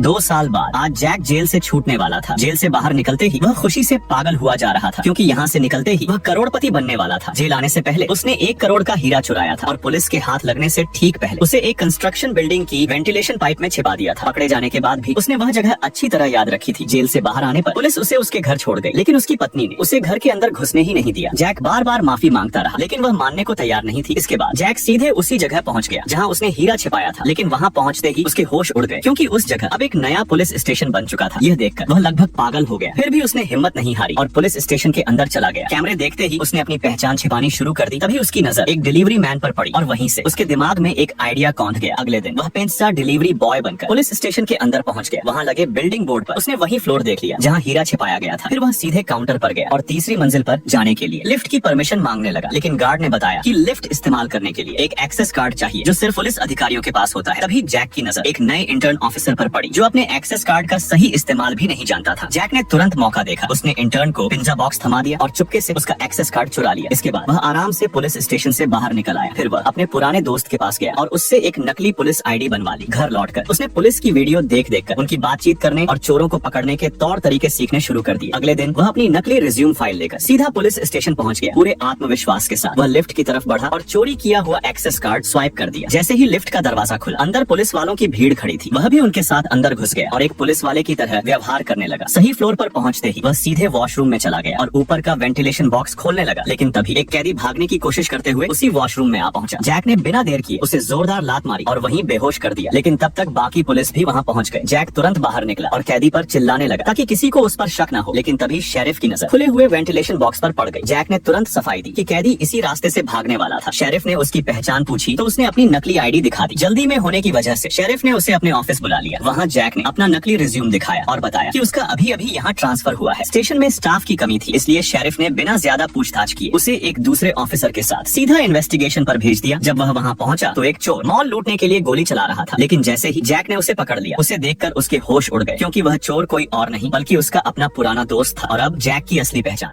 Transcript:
2 साल बाद आज जैक जेल से छूटने वाला था। जेल से बाहर निकलते ही वह खुशी से पागल हुआ जा रहा था, क्योंकि यहाँ से निकलते ही वह करोड़पति बनने वाला था। जेल आने से पहले उसने 1 करोड़ का हीरा चुराया था और पुलिस के हाथ लगने से ठीक पहले उसे एक कंस्ट्रक्शन बिल्डिंग की वेंटिलेशन पाइप में छिपा दिया था। पकड़े जाने के बाद भी उसने वह जगह अच्छी तरह याद रखी थी। जेल से बाहर आने पर पुलिस उसे उसके घर छोड़ गई, लेकिन उसकी पत्नी ने उसे घर के अंदर घुसने ही नहीं दिया। जैक बार बार माफी मांगता रहा, लेकिन वह मानने को तैयार नहीं थी। इसके बाद जैक सीधे उसी जगह पहुँच गया जहाँ उसने हीरा छिपाया था, लेकिन वहाँ पहुँचते ही उसके होश उड़ गए, क्योंकि उस जगह अब एक नया पुलिस स्टेशन बन चुका था। यह देखकर वह लगभग पागल हो गया। फिर भी उसने हिम्मत नहीं हारी और पुलिस स्टेशन के अंदर चला गया। कैमरे देखते ही उसने अपनी पहचान छिपानी शुरू कर दी। तभी उसकी नजर एक डिलीवरी मैन पर पड़ी और वहीं से उसके दिमाग में एक आइडिया कौंध गया। अगले दिन वह पिज्जा डिलीवरी बॉय बनकर पुलिस स्टेशन के अंदर पहुंच गया। वहां लगे बिल्डिंग बोर्ड पर उसने वही फ्लोर देख लिया जहां हीरा छिपाया गया था। फिर वह सीधे काउंटर पर गया और तीसरी मंजिल पर जाने के लिए लिफ्ट की परमिशन मांगने लगा, लेकिन गार्ड ने बताया कि लिफ्ट इस्तेमाल करने के लिए एक एक्सेस कार्ड चाहिए जो सिर्फ पुलिस अधिकारियों के पास होता है। तभी जैक की नजर एक नए इंटर्न ऑफिसर पर पड़ी जो अपने एक्सेस कार्ड का सही इस्तेमाल भी नहीं जानता था। जैक ने तुरंत मौका देखा। उसने इंटर्न को पिज्जा बॉक्स थमा दिया और चुपके से उसका एक्सेस कार्ड चुरा लिया। इसके बाद वह आराम से पुलिस स्टेशन से बाहर निकल आया। फिर वह अपने पुराने दोस्त के पास गया और उससे एक नकली पुलिस आईडी बनवा ली। घर लौटकर उसने पुलिस की वीडियो देख कर उनकी बातचीत करने और चोरों को पकड़ने के तौर तरीके सीखने शुरू कर दिए। अगले दिन वह अपनी नकली रिज्यूम फाइल लेकर सीधा पुलिस स्टेशन पहुंच गया। पूरे आत्मविश्वास के साथ वह लिफ्ट की तरफ बढ़ा और चोरी किया हुआ एक्सेस कार्ड स्वाइप कर दिया। जैसे ही लिफ्ट का दरवाजा खुला, अंदर पुलिस वालों की भीड़ खड़ी थी। वह भी उनके साथ अंदर घुस गया और एक पुलिस वाले की तरह व्यवहार करने लगा। सही फ्लोर पर पहुंचते ही वह सीधे वॉशरूम में चला गया और ऊपर का वेंटिलेशन बॉक्स खोलने लगा, लेकिन तभी एक कैदी भागने की कोशिश करते हुए उसी वॉशरूम में आ पहुंचा। जैक ने बिना देर किए उसे जोरदार लात मारी और वहीं बेहोश कर दिया, लेकिन तब तक बाकी पुलिस भी वहां पहुंच गए। जैक तुरंत बाहर निकला और कैदी पर चिल्लाने लगा ताकि किसी को उस पर शक न हो, लेकिन तभी शेरिफ की नजर खुले हुए वेंटिलेशन बॉक्स पर पड़ गई। जैक ने तुरंत सफाई दी कि कैदी इसी रास्ते से भागने वाला था। शेरिफ ने उसकी पहचान पूछी तो उसने अपनी नकली आईडी दिखा दी। जल्दी में होने की वजह से शेरिफ ने उसे अपने ऑफिस बुला लिया। वहाँ जैक ने अपना नकली रिज्यूम दिखाया और बताया कि उसका अभी अभी यहाँ ट्रांसफर हुआ है। स्टेशन में स्टाफ की कमी थी, इसलिए शेरिफ ने बिना ज्यादा पूछताछ किए उसे एक दूसरे ऑफिसर के साथ सीधा इन्वेस्टिगेशन पर भेज दिया। जब वह वहाँ पहुंचा तो एक चोर मॉल लूटने के लिए गोली चला रहा था, लेकिन जैसे ही जैक ने उसे पकड़ लिया, उसे देखकर उसके होश उड़ गए, क्योंकि वह चोर कोई और नहीं बल्कि उसका अपना पुराना दोस्त था और अब जैक की असली पहचान।